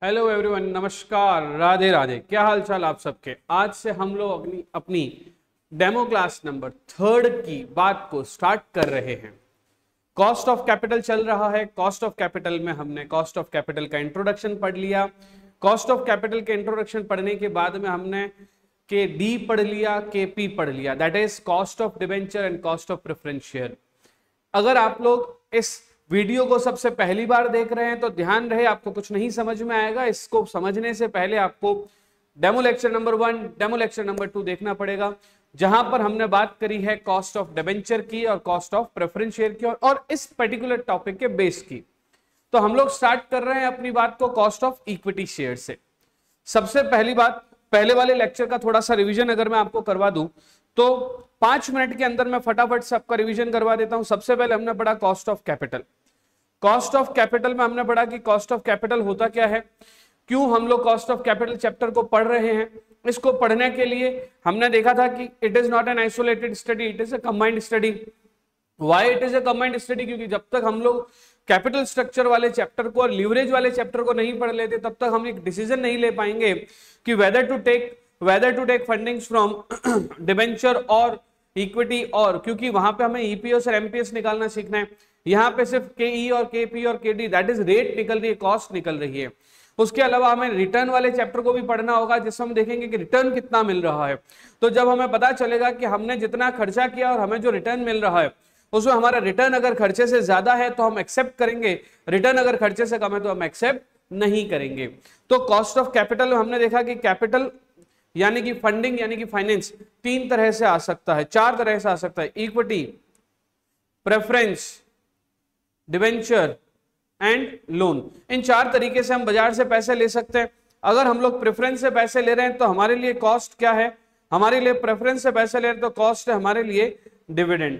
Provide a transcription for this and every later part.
Hello everyone, नमस्कार, राधे राधे। क्या हाल चाल आप सबके। आज से हम लोग अपनी डेमो क्लास नंबर 3 की बात को स्टार्ट कर रहे हैं। कॉस्ट ऑफ कैपिटल चल रहा है। कॉस्ट ऑफ कैपिटल में हमने कॉस्ट ऑफ कैपिटल का इंट्रोडक्शन पढ़ लिया। कॉस्ट ऑफ कैपिटल के इंट्रोडक्शन पढ़ने के बाद में हमने के डी पढ़ लिया, के पी पढ़ लिया, that is cost of debenture and cost of preference share. अगर आप लोग इस वीडियो को सबसे पहली बार देख रहे हैं तो ध्यान रहे, आपको कुछ नहीं समझ में आएगा। इसको समझने से पहले आपको demo lecture number 1, demo lecture number 2 देखना पड़ेगा, जहां पर हमने बात करी है कॉस्ट ऑफ डिबेंचर की और कॉस्ट ऑफ प्रेफरेंस शेयर की और इस पर्टिकुलर टॉपिक के बेस की। तो हम लोग स्टार्ट कर रहे हैं अपनी बात को कॉस्ट ऑफ इक्विटी शेयर से। सबसे पहली बात, पहले वाले लेक्चर का थोड़ा सा रिवीजन अगर मैं आपको करवा दूं तो 5 मिनट के अंदर मैं फटाफट से आपका रिवीजन करवा देता हूं। सबसे पहले हमने पढ़ा cost of capital. Cost of capital में हमने पढ़ा कि कॉस्ट ऑफ कैपिटल होता क्या है, क्यों हम लोग कॉस्ट ऑफ कैपिटल चैप्टर को पढ़ रहे हैं। इसको पढ़ने के लिए हमने देखा था कि it is not an isolated study, it is a combined study. Why it is a combined study? क्योंकि जब तक हम लोग कैपिटल स्ट्रक्चर वाले चैप्टर को और लीवरेज वाले चैप्टर को नहीं पढ़ लेते तब तक हम एक डिसीजन नहीं ले पाएंगे कि whether to take fundings from debenture और इक्विटी, और क्योंकि वहां पे हमें ईपीएस और एमपीएस निकालना सीखना है। यहाँ पे सिर्फ केई और केपी और केडी दैट इज रेट निकल रही है, कॉस्ट निकल रही है। उसके अलावा हमें रिटर्न वाले चैप्टर को भी पढ़ना होगा, जिसमें हम देखेंगे कि रिटर्न कितना मिल रहा है। तो जब हमें पता चलेगा कि हमने जितना खर्चा किया और हमें जो रिटर्न मिल रहा है उसमें हमारा रिटर्न अगर खर्चे से ज्यादा है तो हम एक्सेप्ट करेंगे, रिटर्न अगर खर्चे से कम है तो हम एक्सेप्ट नहीं करेंगे। तो कॉस्ट ऑफ कैपिटल में हमने देखा कि कैपिटल यानी कि फंडिंग यानी कि फाइनेंस 3 तरह से आ सकता है, 4 तरह से आ सकता है, equity, preference, debenture and loan. इन 4 तरीके से हम बाजार से पैसे ले सकते हैं। अगर हम लोग प्रेफरेंस से पैसे ले रहे हैं तो हमारे लिए कॉस्ट क्या है? हमारे लिए प्रेफरेंस से पैसे ले रहे हैं तो कॉस्ट है हमारे लिए डिविडेंड।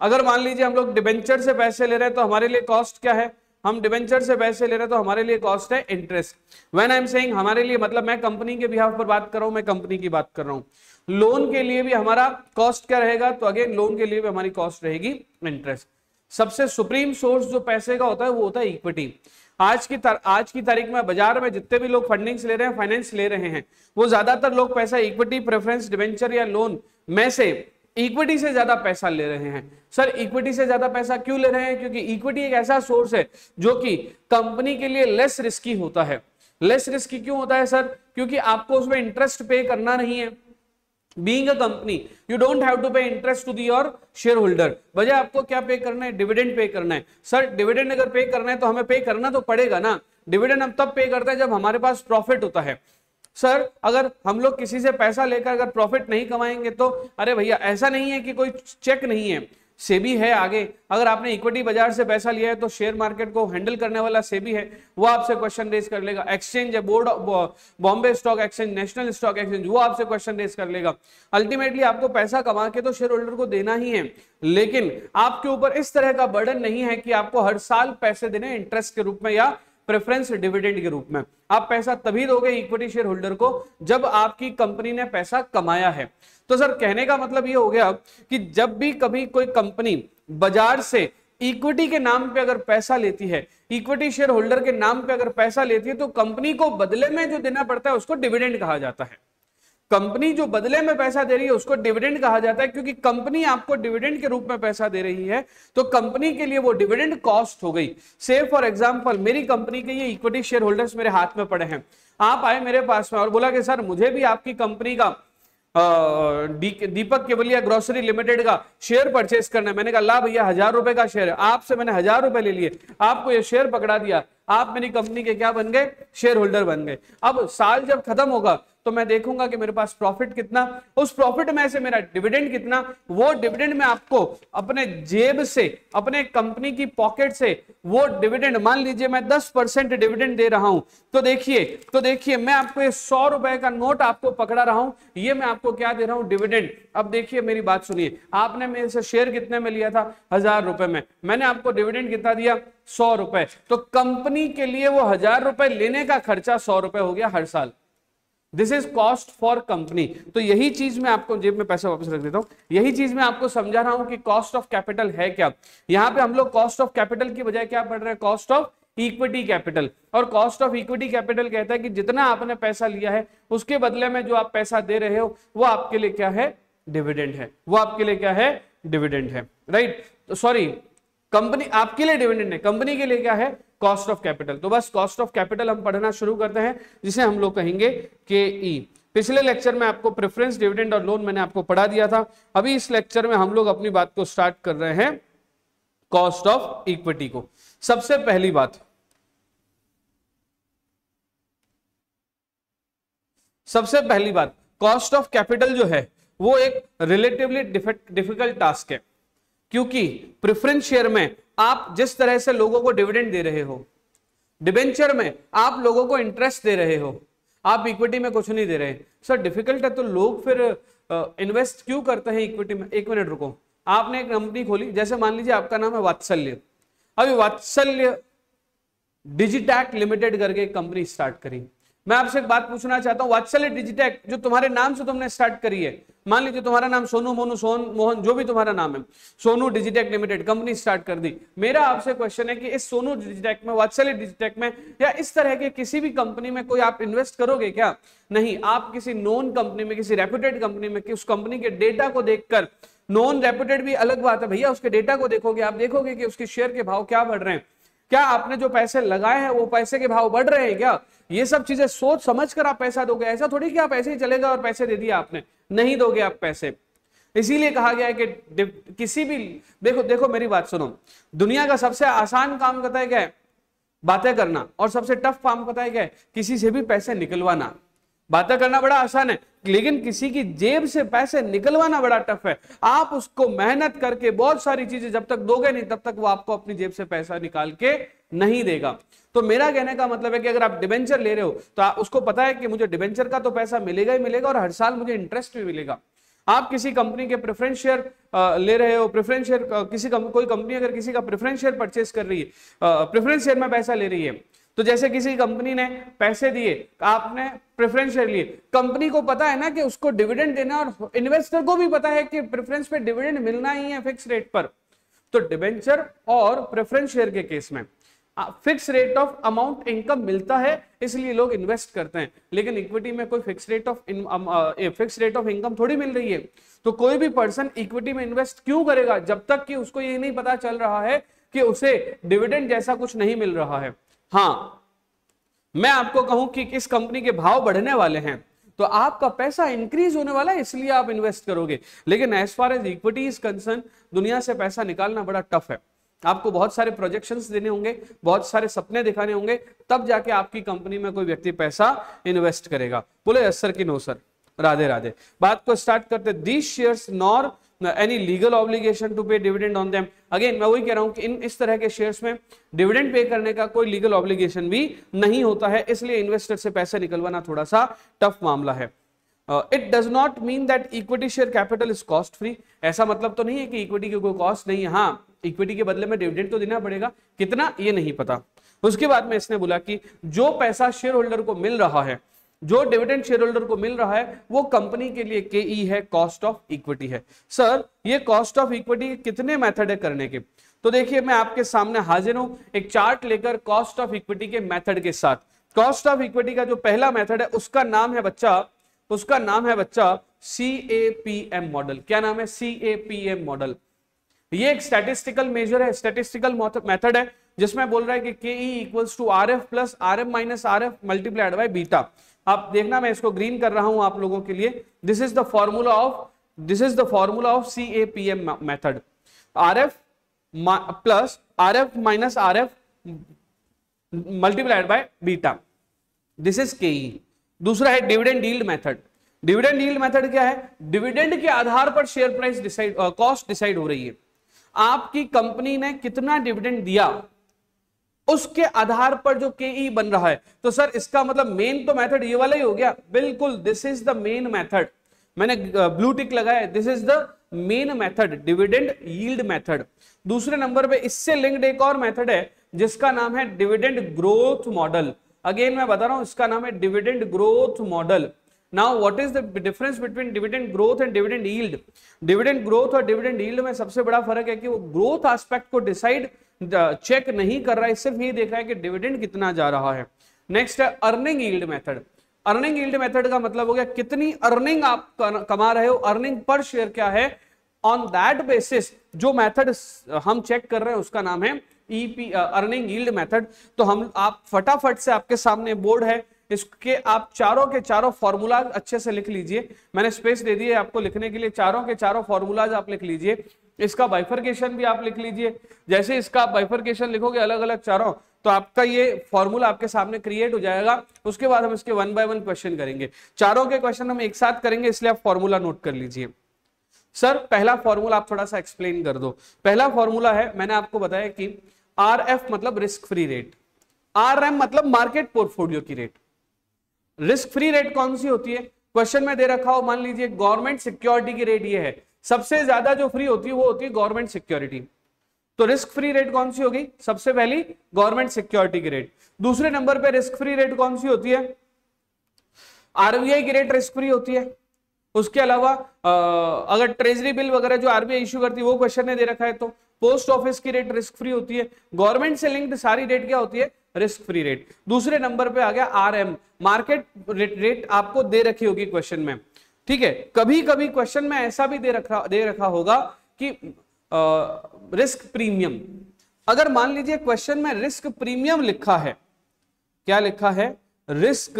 अगर मान लीजिए हम लोग डिबेंचर से पैसे ले रहे हैं तो हमारे लिए कॉस्ट क्या है? हम डिबेंचर से पैसे ले रहे हैं तो हमारे लिए कॉस्ट है interest. When I am saying हमारे लिए, मतलब मैं कंपनी के बिहाफ पर बात कर रहा हूं, मैं कंपनी की बात कर रहा हूं। लोन के लिए भी हमारा कॉस्ट क्या रहेगा? तो अगेन लोन के लिए भी हमारी कॉस्ट रहेगी इंटरेस्ट। सबसे सुप्रीम सोर्स जो पैसे का होता है वो होता है इक्विटी। आज की तारीख में बाजार में जितने भी लोग फंडिंग्स ले रहे हैं, फाइनेंस ले रहे हैं, वो ज्यादातर लोग पैसा इक्विटी, प्रेफरेंस, डिबेंचर या लोन में से इक्विटी से ज्यादा पैसा ले रहे हैं। सर इक्विटी से ज्यादा पैसा क्यों ले रहे हैं? क्योंकि इक्विटी एक ऐसा सोर्स है जो कि कंपनी के लिए लेस रिस्की होता है। लेस रिस्की क्यों होता है सर? क्योंकि आपको उसमें इंटरेस्ट पे करना नहीं है। Being a company you don't have to pay interest to your shareholder. बजाय आपको क्या पे करना है? डिविडेंड पे करना है। सर डिविडेंड अगर पे करना है तो हमें पे करना तो पड़ेगा ना। डिविडेंड हम तब पे करते हैं जब हमारे पास प्रॉफिट होता है। सर अगर हम लोग किसी से पैसा लेकर अगर प्रॉफिट नहीं कमाएंगे तो, अरे भैया ऐसा नहीं है कि कोई चेक नहीं है, सेबी है आगे। अगर आपने इक्विटी बाजार से पैसा लिया है तो शेयर मार्केट को हैंडल करने वाला सेबी है, वो आपसे क्वेश्चन रेज कर लेगा। एक्सचेंज है, board Bombay stock exchange, national stock exchange, वो आपसे क्वेश्चन रेज कर लेगा। अल्टीमेटली आपको पैसा कमा के तो शेयर होल्डर को देना ही है, लेकिन आपके ऊपर इस तरह का बर्डन नहीं है कि आपको हर साल पैसे देने इंटरेस्ट के रूप में या प्रेफरेंस डिविडेंड के रूप में। आप पैसा तभी दोगे इक्विटी शेयर होल्डर को जब आपकी कंपनी ने पैसा कमाया है। तो सर कहने का मतलब ये हो गया कि जब भी कभी कोई कंपनी बाजार से इक्विटी के नाम पे अगर पैसा लेती है, इक्विटी शेयर होल्डर के नाम पे अगर पैसा लेती है, तो कंपनी को बदले में जो देना पड़ता है उसको डिविडेंड कहा जाता है। कंपनी जो बदले में पैसा दे रही है उसको डिविडेंड कहा जाता है, क्योंकि कंपनी आपको डिविडेंड के रूप में पैसा दे रही है तो कंपनी के लिए वो डिविडेंड कॉस्ट हो गई। से फॉर एग्जांपल मेरी कंपनी के ये इक्विटी शेयर होल्डर्स मेरे हाथ में पड़े हैं। आप आए मेरे पास में और बोला कि सर मुझे भी आपकी कंपनी का दीपक केवलिया ग्रोसरी लिमिटेड का शेयर परचेस करना है। मैंने कहा ला भैया 1000 रुपए का शेयर है, आपसे मैंने 1000 रुपए ले लिए, आपको ये शेयर पकड़ा दिया, आप मेरी कंपनी के क्या बन गए? शेयर होल्डर बन गए। अब साल जब खत्म होगा तो मैं देखूंगा कि मेरे पास प्रॉफिट कितना, उस प्रॉफिट में से मेरा डिविडेंड कितना, वो डिविडेंड में आपको अपने जेब से, अपने कंपनी की पॉकेट से वो डिविडेंड, मान लीजिए मैं 10% डिविडेंड दे रहा हूं, तो देखिए मैं आपको ये 100 रुपए का नोट आपको पकड़ा रहा हूं, ये मैं आपको क्या दे रहा हूं? डिविडेंड। अब देखिए मेरी बात सुनिए, आपने मेरे से शेयर कितने में लिया था? 1000 रुपए में। मैंने आपको डिविडेंड कितना दिया? 100 रुपए। तो कंपनी के लिए वो 1000 रुपए लेने का खर्चा 100 रुपए हो गया हर साल। This is cost for company. तो यही चीज मैं आपको, जेब में पैसा वापस रख देता हूं, यही चीज मैं आपको समझा रहा हूं कि कॉस्ट ऑफ कैपिटल है क्या। यहां पे हम लोग कॉस्ट ऑफ कैपिटल की बजाय क्या पढ़ रहे हैं? Cost of equity capital. और कॉस्ट ऑफ इक्विटी कैपिटल कहता है कि जितना आपने पैसा लिया है उसके बदले में जो आप पैसा दे रहे हो वो आपके लिए क्या है, डिविडेंड है, वो आपके लिए क्या है, डिविडेंड है, राइट। तो सॉरी, कंपनी आपके लिए डिविडेंड है, कंपनी के लिए क्या है, कॉस्ट ऑफ कैपिटल। तो बस कॉस्ट ऑफ कैपिटल हम पढ़ना शुरू करते हैं, जिसे हम लोग कहेंगे KE। पिछले लेक्चर में आपको प्रेफरेंस, डिविडेंड और लोन मैंने आपको पढ़ा दिया था। अभी इस लेक्चर में हम लोग अपनी बात को स्टार्ट कर रहे हैं कॉस्ट ऑफ इक्विटी को। सबसे पहली बात, कॉस्ट ऑफ कैपिटल जो है वो एक रिलेटिवली डिफिकल्ट टास्क है, क्योंकि प्रेफरेंस शेयर में आप जिस तरह से लोगों को डिविडेंड दे रहे हो, डिबेंचर में आप लोगों को इंटरेस्ट दे रहे हो, आप इक्विटी में कुछ नहीं दे रहे। सर डिफिकल्ट है तो लोग फिर इन्वेस्ट क्यों करते हैं इक्विटी में? एक मिनट रुको, आपने एक कंपनी खोली, जैसे मान लीजिए आपका नाम है वात्सल्य, अभी वात्सल्य डिजिटैक लिमिटेड करके एक कंपनी स्टार्ट करी। मैं आपसे एक बात पूछना चाहता हूं, वात्सल्य डिजिटैक जो तुम्हारे नाम से तुमने स्टार्ट करी है, मान लीजिए तुम्हारा नाम सोनू, मोनू, सोन, मोहन, जो भी तुम्हारा नाम है, सोनू डिजिटैक लिमिटेड कंपनी स्टार्ट कर दी। मेरा आपसे क्वेश्चन है कि इस सोनू डिजिटैक में, वात्सल्य डिजिटैक में या इस तरह के किसी भी कंपनी में कोई आप इन्वेस्ट करोगे क्या? नहीं। आप किसी नॉन कंपनी में, किसी रेप्यूटेड कंपनी में, कि उस कंपनी के डेटा को देखकर, नॉन रेप्यूटेड भी अलग बात है भैया, उसके डेटा को देखोगे, आप देखोगे कि उसके शेयर के भाव क्या बढ़ रहे हैं, क्या आपने जो पैसे लगाए हैं वो पैसे के भाव बढ़ रहे हैं क्या, ये सब चीजें सोच समझ कर आप पैसा दोगे। ऐसा थोड़ी कि आप ऐसे ही चलेगा और पैसे दे दिए आपने, नहीं दोगे आप पैसे। इसीलिए कहा गया है कि किसी भी, देखो मेरी बात सुनो, दुनिया का सबसे आसान काम पता है क्या है? बातें करना। और सबसे टफ काम पता है क्या है? किसी से भी पैसे निकलवाना। बातें करना बड़ा आसान है, लेकिन किसी की जेब से पैसे निकलवाना बड़ा टफ है। आप उसको मेहनत करके बहुत सारी चीजें जब तक दोगे नहीं, तब तक वो आपको अपनी जेब से पैसा निकाल के नहीं देगा। तो मेरा कहने का मतलब है कि अगर आप डिबेंचर ले रहे हो तो उसको पता है कि मुझे डिबेंचर का तो पैसा मिलेगा ही मिलेगा और हर साल मुझे इंटरेस्ट भी मिलेगा। आप किसी कंपनी के प्रेफरेंस शेयर ले रहे हो, प्रेफरेंस शेयर कोई कंपनी अगर किसी का प्रेफरेंस शेयर परचेस कर रही है, प्रेफरेंस शेयर में पैसा ले रही है, तो जैसे किसी कंपनी ने पैसे दिए, आपने प्रेफरेंस शेयर लिए, कंपनी को पता है ना कि उसको डिविडेंड देना, और इन्वेस्टर को भी पता है कि प्रेफरेंस पे डिविडेंड मिलना ही है फिक्स रेट पर। तो डिबेंचर और प्रेफरेंस शेयर के केस में fix rate of amount income मिलता है, इसलिए लोग इन्वेस्ट करते हैं। लेकिन इक्विटी में कोई फिक्स रेट ऑफ इनकम थोड़ी मिल रही है। तो कोई भी पर्सन इक्विटी में इन्वेस्ट क्यों करेगा जब तक कि उसको ये नहीं पता चल रहा है कि उसे डिविडेंड जैसा कुछ नहीं मिल रहा है। हाँ, मैं आपको कहूं कि इस कंपनी के भाव बढ़ने वाले हैं तो आपका पैसा इंक्रीज होने वाला है, इसलिए आप इन्वेस्ट करोगे। लेकिन as far as equity is concern, दुनिया से पैसा निकालना बड़ा टफ है। आपको बहुत सारे प्रोजेक्शंस देने होंगे, बहुत सारे सपने दिखाने होंगे, तब जाके आपकी कंपनी में कोई व्यक्ति पैसा इन्वेस्ट करेगा। बोले यस सर कि नो सर? राधे राधे। बात को स्टार्ट करते। These shares nor any legal obligation to pay dividend on them. Again मैं वही कह रहा हूं कि इस तरह के शेयर्स में डिविडेंड पे करने का कोई लीगल ऑब्लिगेशन भी नहीं होता है, इसलिए इन्वेस्टर से पैसे निकलवाना थोड़ा सा टफ मामला है। It does not mean that equity share capital is cost free. ऐसा मतलब तो नहीं है कि इक्विटी की कोई कॉस्ट नहीं है। हाँ, इक्विटी के बदले में डिविडेंड तो देना पड़ेगा, कितना ये नहीं पता। उसके बाद में इसने बोला कि जो पैसा शेयर होल्डर को मिल रहा है, जो डिविडेंड शेयर होल्डर को मिल रहा है, वो कंपनी के लिए KE है, कॉस्ट ऑफ इक्विटी है। सर ये कॉस्ट ऑफ इक्विटी कितने मेथड है करने के? तो देखिए मैं आपके सामने हाजिर हूं एक चार्ट लेकर कॉस्ट ऑफ इक्विटी के मेथड के साथ। कॉस्ट ऑफ इक्विटी का जो पहला मेथड है उसका नाम है बच्चा CAPM मॉडल। क्या नाम है? CAPM model. ये एक स्टैटिस्टिकल मेजर है, स्टैटिस्टिकल मेथड है, जिसमें बोल रहा है कि KE equals to RF plus RM minus RF multiplied by beta. आप देखना मैं इसको ग्रीन कर रहा हूं आप लोगों के लिए। This is the formula of CAPM method. RF plus RF minus RF multiplied by beta, this is KE। दूसरा है dividend yield method. Dividend yield method क्या है? डिविडेंड के आधार पर शेयर प्राइस कॉस्ट डिसाइड हो रही है। आपकी कंपनी ने कितना डिविडेंड दिया उसके आधार पर जो KE बन रहा है। तो सर इसका मतलब मेन तो मेथड ये वाला ही हो गया। बिल्कुल, this is the main method. मैंने ब्लू टिक लगाया, this is the main method, dividend yield method. दूसरे नंबर पे इससे लिंक्ड एक और मेथड है जिसका नाम है डिविडेंड ग्रोथ मॉडल। अगेन मैं बता रहा हूं, इसका नाम है dividend growth model. Now what is the difference between dividend growth and dividend yield? Dividend growth और डिविडेंड यील्ड में सबसे बड़ा फर्क है कि वो ग्रोथ एस्पेक्ट को डिसाइड चेक नहीं कर रहा है, सिर्फ ये देख रहा है कि डिविडेंड कितना जा रहा है। नेक्स्ट है earning yield method. Earning yield method का मतलब हो गया कितनी अर्निंग आप कमा रहे हो, अर्निंग पर शेयर क्या है, ऑन दैट बेसिस जो मेथड हम चेक कर रहे हैं उसका नाम है ईपी अर्निंग यील्ड मेथड। तो हम आप फटाफट से, आपके सामने बोर्ड है, इसके आप चारों के चारों फॉर्मूला अच्छे से लिख लीजिए। मैंने स्पेस दे दी है आपको लिखने के लिए, चारों के चारों फॉर्मूलाज आप लिख लीजिए। इसका बाइफरकेशन भी आप लिख लीजिए। जैसे इसका बाइफरकेशन लिखोगे अलग अलग चारों, तो आपका ये फॉर्मूला आपके सामने क्रिएट हो जाएगा। उसके बाद हम इसके 1 बाय 1 क्वेश्चन करेंगे। चारों के क्वेश्चन हम एक साथ करेंगे, इसलिए आप फॉर्मूला नोट कर लीजिए। सर पहला फॉर्मूला आप थोड़ा सा एक्सप्लेन कर दो। पहला फॉर्मूला है, मैंने आपको बताया कि RF मतलब रिस्क फ्री रेट, RM मतलब मार्केट पोर्टफोलियो की रेट। रिस्क फ्री रेट कौन सी होती है, क्वेश्चन में दे रखा हो, मान लीजिए गवर्नमेंट सिक्योरिटी की रेट ये है, सबसे ज्यादा जो फ्री होती है वो होती है गवर्नमेंट सिक्योरिटी। तो रिस्क फ्री रेट कौन सी होगी, सबसे पहली गवर्नमेंट सिक्योरिटी की रेट। दूसरे नंबर पे रिस्क फ्री रेट कौन सी होती है, RBI की रेट रिस्क फ्री होती है। उसके अलावा अगर ट्रेजरी बिल वगैरह जो RBI इश्यू करती है वो क्वेश्चन ने दे रखा है तो पोस्ट ऑफिस की रेट रिस्क फ्री होती है। गवर्नमेंट से लिंक्ड सारी रेट क्या होती है, रिस्क फ्री रेट। दूसरे नंबर पे आ गया RM, मार्केट रेट आपको दे रखी होगी क्वेश्चन में, ठीक है। कभी कभी क्वेश्चन में ऐसा भी दे रखा होगा कि रिस्क प्रीमियम। अगर मान लीजिए क्वेश्चन में रिस्क प्रीमियम लिखा है, क्या लिखा है, रिस्क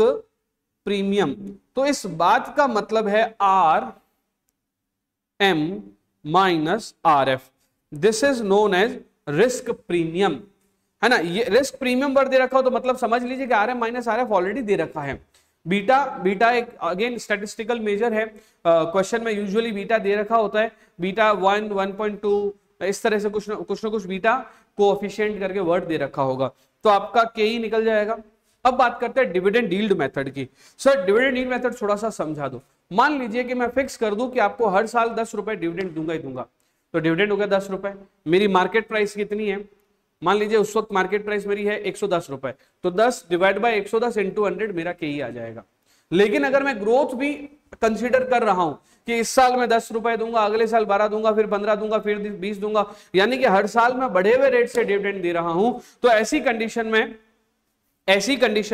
प्रीमियम, तो इस बात का मतलब है RM minus RF, this is known as risk premium, है ना। ये रिस्क प्रीमियम वर्ड दे रखा हो तो मतलब समझ लीजिए कि RM माइनस RF ऑलरेडी दे रखा है। बीटा एक अगेन स्टैटिस्टिकल मेजर है, क्वेश्चन में यूजुअली बीटा दे रखा होता है, बीटा 1, 1.2 इस तरह से कुछ ना कुछ बीटा कोएफिशिएंट करके वर्ड दे रखा होगा, तो आपका के ही निकल जाएगा। अब बात करते हैं डिविडेंड यील्ड मेथड की। सर डिविडेंड यील्ड मेथड थोड़ा सा समझा दो। मान लीजिए कि मैं फिक्स कर दूं कि आपको हर साल 10 रुपए डिविडेंड दूंगा ही दूंगा, तो डिविडेंड हो गया 10 रुपए। मेरी मार्केट प्राइस कितनी है, मान लीजिए उस वक्त मार्केट प्राइस मेरी है 110 रुपए, तो 10 डिवाइड बाय 110 इंटू 100 मेरा के ही आ जाएगा। लेकिन अगर मैं ग्रोथ भी कंसीडर कर रहा हूं कि इस साल मैं 10 रुपए दूंगा, अगले साल 12 दूंगा, फिर 15 दूंगा, फिर 20 दूंगा, यानी कि हर साल मैं बढ़े हुए रेट से डिविडेंड दे रहा हूं, तो ऐसी कंडीशन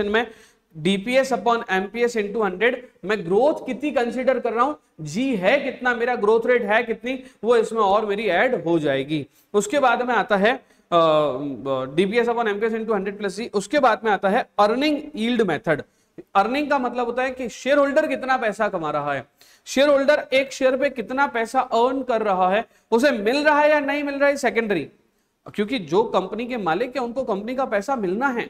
में DPS अपॉन MPS इंटू 100 मैं ग्रोथ कितनी कंसीडर कर रहा हूं, जी है कितना, मेरा ग्रोथ रेट है कितनी, वो इसमें और मेरी ऐड हो जाएगी। उसके बाद में आता है DPS upon MPS into 100 plus G. उसके बाद में आता है अर्निंग यील्ड मेथड। अर्निंग का मतलब होता है कि शेयर होल्डर कितना पैसा कमा रहा है, शेयर होल्डर एक शेयर पे कितना पैसा अर्न कर रहा है, उसे मिल रहा है या नहीं मिल रहा है सेकेंडरी, क्योंकि जो कंपनी के मालिक है उनको कंपनी का पैसा मिलना है।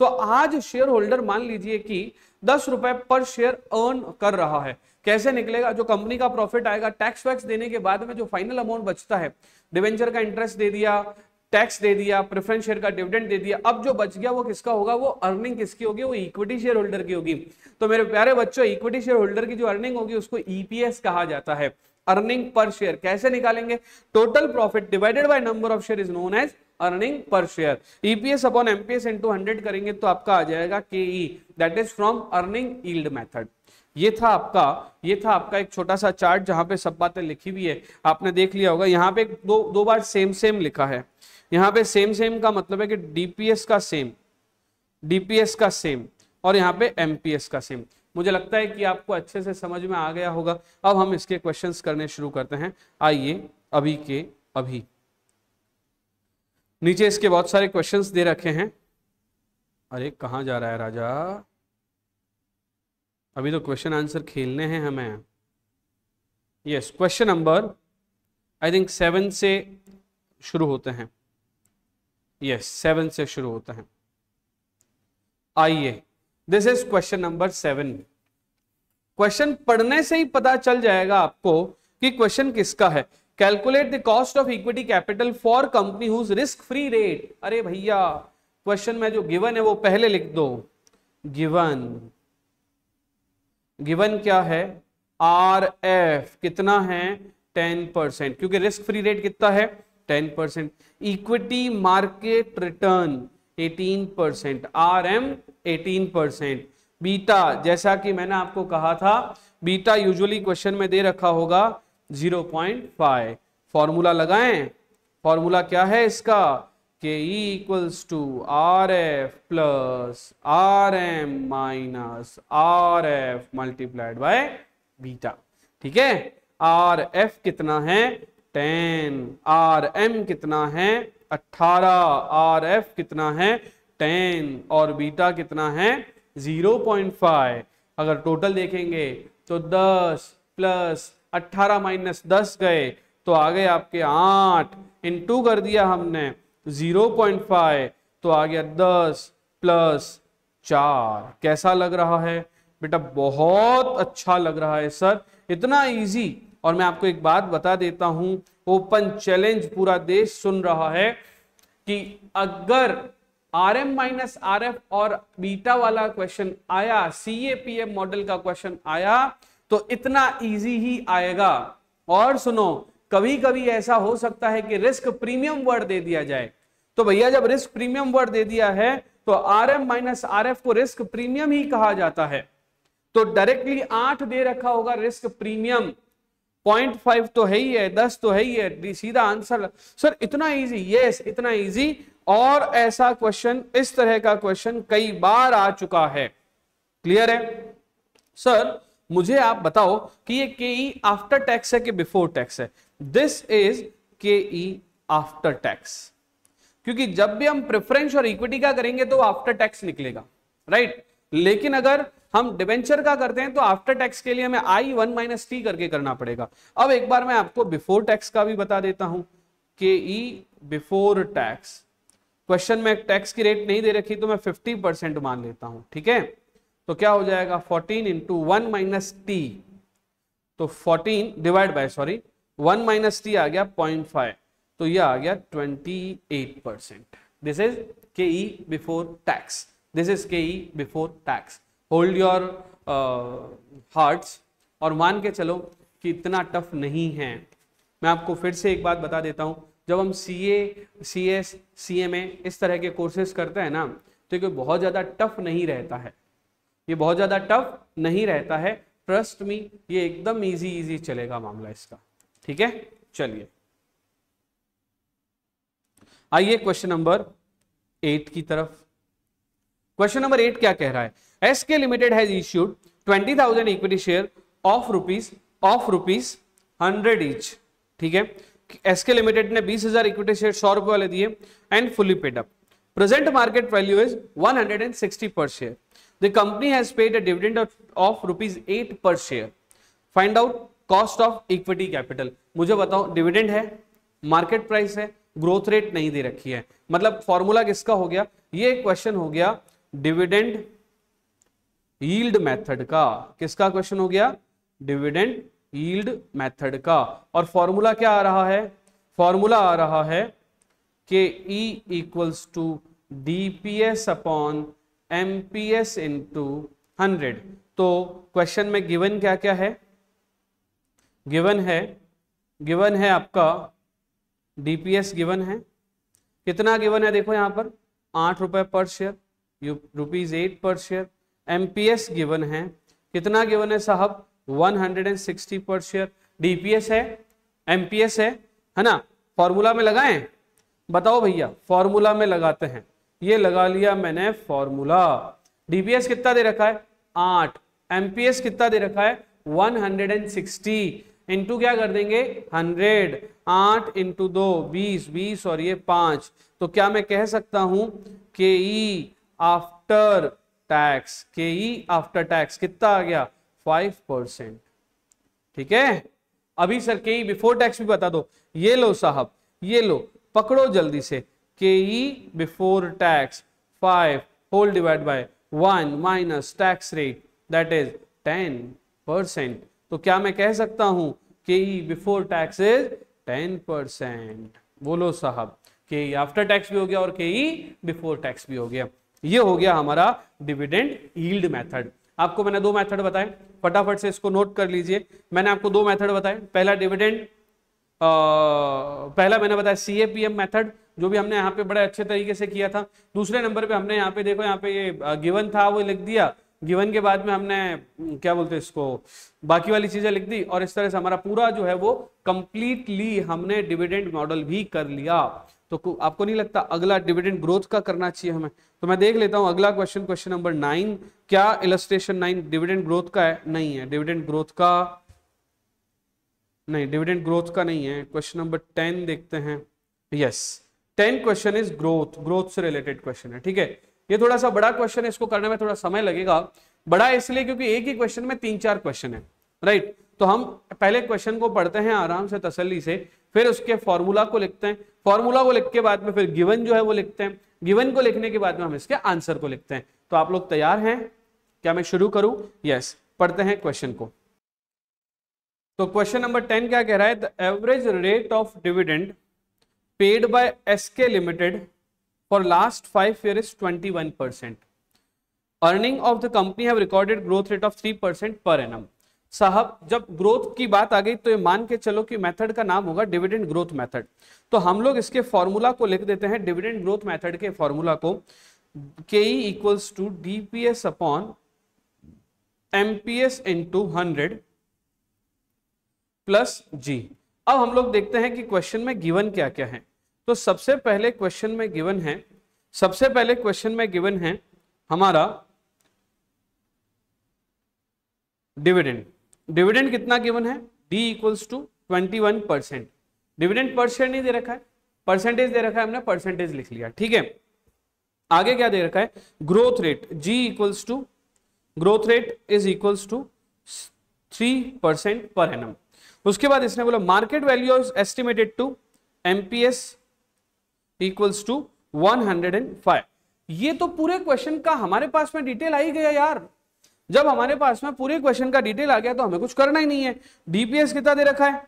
तो आज शेयर होल्डर मान लीजिए कि 10 रुपए पर शेयर अर्न कर रहा है, कैसे निकलेगा, जो कंपनी का प्रॉफिट आएगा, टैक्स वैक्स देने के बाद में जो फाइनल अमाउंट बचता है, डिवेंचर का इंटरेस्ट दे दिया, टैक्स दे दिया, प्रेफरेंस शेयर का डिविडेंड दे दिया, अब जो बच गया वो किसका होगा, वो अर्निंग किसकी होगी, वो इक्विटी शेयर होल्डर की होगी। तो मेरे प्यारे बच्चों, इक्विटी शेयर होल्डर की जो अर्निंग होगी उसको EPS कहा जाता है, अर्निंग पर शेयर। कैसे निकालेंगे, total profit divided by number of share is known as earning per share. EPS upon MPS into 100 करेंगे तो आपका आ जाएगा KE, that is from earning yield method. ये था आपका एक छोटा सा चार्ट जहां पे सब बातें लिखी हुई है, आपने देख लिया होगा। यहाँ पे दो बार सेम लिखा है, यहाँ पे सेम का मतलब है कि DPS का सेम और यहाँ पे MPS का सेम। मुझे लगता है कि आपको अच्छे से समझ में आ गया होगा। अब हम इसके क्वेश्चंस करने शुरू करते हैं। आइए अभी के अभी, नीचे इसके बहुत सारे क्वेश्चंस दे रखे हैं। अरे कहाँ जा रहा है राजा, अभी तो क्वेश्चन आंसर खेलने हैं हमें। Yes, question number I think 7 से शुरू होते हैं। यस, 7 से शुरू होता है। आइए, this is question number 7। Question पढ़ने से ही पता चल जाएगा आपको कि क्वेश्चन किसका है। Calculate the cost of equity capital for company whose risk free rate. अरे भैया, क्वेश्चन में जो गिवन है वो पहले लिख दो। गिवन क्या है, RF कितना है, 10%, क्योंकि रिस्क फ्री रेट कितना है, 10%। Equity market return 18%, RM 18%। Beta, जैसा कि मैंने आपको कहा था, बीटा यूजुअली क्वेश्चन में दे रखा होगा 0.5। फॉर्मूला लगाएं, फॉर्मूला क्या है इसका, K E equals to R F plus R M minus R F multiplied by beta. ठीक है, आर एफ कितना है 10, आर एम कितना है 18, आर एफ कितना है 10 और बीटा कितना है 0.5। अगर टोटल देखेंगे तो 10 प्लस 18 माइनस 10 गए तो आ गए आपके 8, इंटू कर दिया हमने 0.5 तो आ गया 10 प्लस 4। कैसा लग रहा है बेटा? बहुत अच्छा लग रहा है सर, इतना इजी। और मैं आपको एक बात बता देता हूं, ओपन चैलेंज पूरा देश सुन रहा है कि अगर R M minus R F और बीटा वाला क्वेश्चन आया, CAPM मॉडल का क्वेश्चन आया तो इतना इजी ही आएगा। और सुनो, कभी कभी ऐसा हो सकता है कि रिस्क प्रीमियम वर्ड दे दिया जाए, तो भैया जब रिस्क प्रीमियम वर्ड दे दिया है तो R M minus R F को रिस्क प्रीमियम ही कहा जाता है। तो डायरेक्टली 8 दे रखा होगा रिस्क प्रीमियम, 0.5 तो है ही है, 10 तो है ही है, सीधा आंसर। सर इतना इजी? यस, इतना इजी। और ऐसा क्वेश्चन, इस तरह का क्वेश्चन कई बार आ चुका है। क्लियर है? सर मुझे आप बताओ कि ये केई आफ्टर टैक्स है कि बिफोर टैक्स है? दिस इज केई आफ्टर टैक्स, क्योंकि जब भी हम प्रेफरेंस और इक्विटी का करेंगे तो आफ्टर टैक्स निकलेगा, राइट। लेकिन अगर हम डिबेंचर का करते हैं तो आफ्टर टैक्स के लिए हमें I1 माइनस टी करके करना पड़ेगा। अब एक बार मैं आपको बिफोर टैक्स का भी बता देता हूं, केई बिफोर टैक्स। क्वेश्चन में टैक्स की रेट नहीं दे रखी तो मैं 50% मान लेता हूं, ठीक है। तो क्या हो जाएगा 14 इंटू 1 माइनस टी, तो 14 डिवाइड बाय 1 माइनस टी आ गया 0.5, तो यह आ गया 28%। दिस इज केई बिफोर टैक्स, दिस इज केई before tax. Hold your hearts और मान के चलो कि इतना टफ नहीं है। मैं आपको फिर से एक बात बता देता हूं, जब हम CA, CS, CMA इस तरह के कोर्सेज करते हैं ना, तो ये बहुत ज्यादा टफ नहीं रहता है, ये बहुत ज्यादा टफ नहीं रहता है। ट्रस्ट मी, ये एकदम इजी चलेगा मामला इसका, ठीक है। चलिए आइए क्वेश्चन नंबर 8 की तरफ। क्वेश्चन नंबर 8 क्या कह रहा है? SK limited has issued 20,000 equity share of rupees 100 each. ठीक है, SK लिमिटेड ने 20,000 इक्विटी शेयर 100 रुपए वाले दिए and fully paid up. Present market value is 160 पर share. The company has paid a dividend of rupees 8 पर share. Find out cost of equity capital. मुझे बताओ, डिविडेंड है, मार्केट प्राइस है, ग्रोथ रेट नहीं दे रखी है, मतलब फॉर्मूला किसका हो गया? ये क्वेश्चन हो गया डिविडेंड यील्ड मेथड का। किसका क्वेश्चन हो गया? डिविडेंड यील्ड मेथड का। और फॉर्मूला क्या आ रहा है? फॉर्मूला आ रहा है कि E equals to DPS upon MPS into 100। तो क्वेश्चन में गिवन क्या क्या है? गिवन है आपका DPS गिवन है। कितना गिवन है? देखो यहां पर 8 रुपए पर शेयर, रुपीज 8 पर शेयर। MPS गिवन है, कितना गिवन है साहब? 160 पर शेयर। DPS है, MPS है ना। फॉर्मूला में लगाएं? बताओ भैया, फॉर्मूला में लगाते हैं। ये लगा लिया मैंने फॉर्मूला। DPS कितना दे रखा है? 8। MPS कितना दे रखा है? 160। इंटू क्या कर देंगे? 100। 8 इंटू 2 20, 20 और ये 5। तो क्या मैं कह सकता हूं कि ई आफ्टर टैक्स, के ई आफ्टर टैक्स कितना आ गया? 5%। ठीक है। अभी सर के ई बिफोर टैक्स भी बता दो। ये लो साहब, ये लो, पकड़ो जल्दी से। K E before tax 5 whole divide by 1 minus tax rate that is 10%। तो क्या मैं कह सकता हूं के ई बिफोर टैक्स इज 10%? बोलो साहब, के ई आफ्टर टैक्स भी हो गया और के ई बिफोर टैक्स भी हो गया। ये हो गया हमारा डिविडेंड यील्ड मेथड। आपको मैंने 2 मेथड बताए, फटाफट से इसको नोट कर लीजिए। मैंने आपको 2 मेथड बताए। पहला डिविडेंड, पहला मैंने बताया CAPM मेथड, जो भी हमने यहाँ पे बड़े अच्छे तरीके से किया था। दूसरे नंबर पे हमने यहाँ पे देखो, यहाँ पे ये गिवन था वो लिख दिया, गिवन के बाद में हमने क्या बोलते हैं इसको, बाकी वाली चीजें लिख दी, और इस तरह से हमारा पूरा जो है वो कंप्लीटली हमने डिविडेंड मॉडल भी कर लिया। तो आपको नहीं लगता अगला डिविडेंड ग्रोथ का करना चाहिए हमें? तो मैं देख लेता हूं अगला क्वेश्चन, क्वेश्चन नंबर 9। क्या इलस्ट्रेशन 9 डिविडेंड ग्रोथ का है? नहीं है, डिविडेंड ग्रोथ का नहीं, डिविडेंड ग्रोथ का नहीं है। क्वेश्चन नंबर 10 देखते हैं। Yes, 10 question is growth, growth से रिलेटेड क्वेश्चन है। ठीक है, ये थोड़ा सा बड़ा क्वेश्चन है, इसको करने में थोड़ा समय लगेगा। बड़ा इसलिए क्योंकि एक ही क्वेश्चन में 3-4 क्वेश्चन है, राइट। तो हम पहले क्वेश्चन को पढ़ते हैं आराम से, तसल्ली से, फिर उसके फॉर्मूला को लिखते हैं, फॉर्मूला को लिख के बाद में फिर गिवन जो है वो लिखते हैं, गिवन को लिखने के बाद में हम इसके आंसर को लिखते हैं। तो आप लोग तैयार हैं? क्या मैं शुरू करूं? यस, पढ़ते हैं क्वेश्चन को। तो क्वेश्चन नंबर 10 क्या कह रहा है? The average rate of dividend paid by S K limited for last 5 years is 21%. Earning of the company have recorded growth rate of 3% per annum. साहब, जब ग्रोथ की बात आ गई तो ये मान के चलो कि मेथड का नाम होगा डिविडेंड ग्रोथ मेथड। तो हम लोग इसके फॉर्मूला को लिख देते हैं, डिविडेंड ग्रोथ मेथड के फॉर्मूला को, KE equals to DPS upon MPS into 100 plus G। अब हम लोग देखते हैं कि क्वेश्चन में गिवन क्या क्या है। तो सबसे पहले क्वेश्चन में गिवन है हमारा डिविडेंड। डिविडेंड कितना गिवन है? D equals to 21%। Dividend per share नहीं दे रखा है, परसेंटेज दे रखा है, हमने परसेंटेज लिख लिया। ठीक है, आगे क्या दे रखा है? Growth rate G equals to, growth rate is equals to 3% per annum. उसके बाद इसने बोला market value is estimated to MPS equals to 105। ये तो पूरे क्वेश्चन का हमारे पास में डिटेल आ ही गया यार। जब हमारे पास में पूरे क्वेश्चन का डिटेल आ गया तो हमें कुछ करना ही नहीं है। DPS कितना दे रखा है?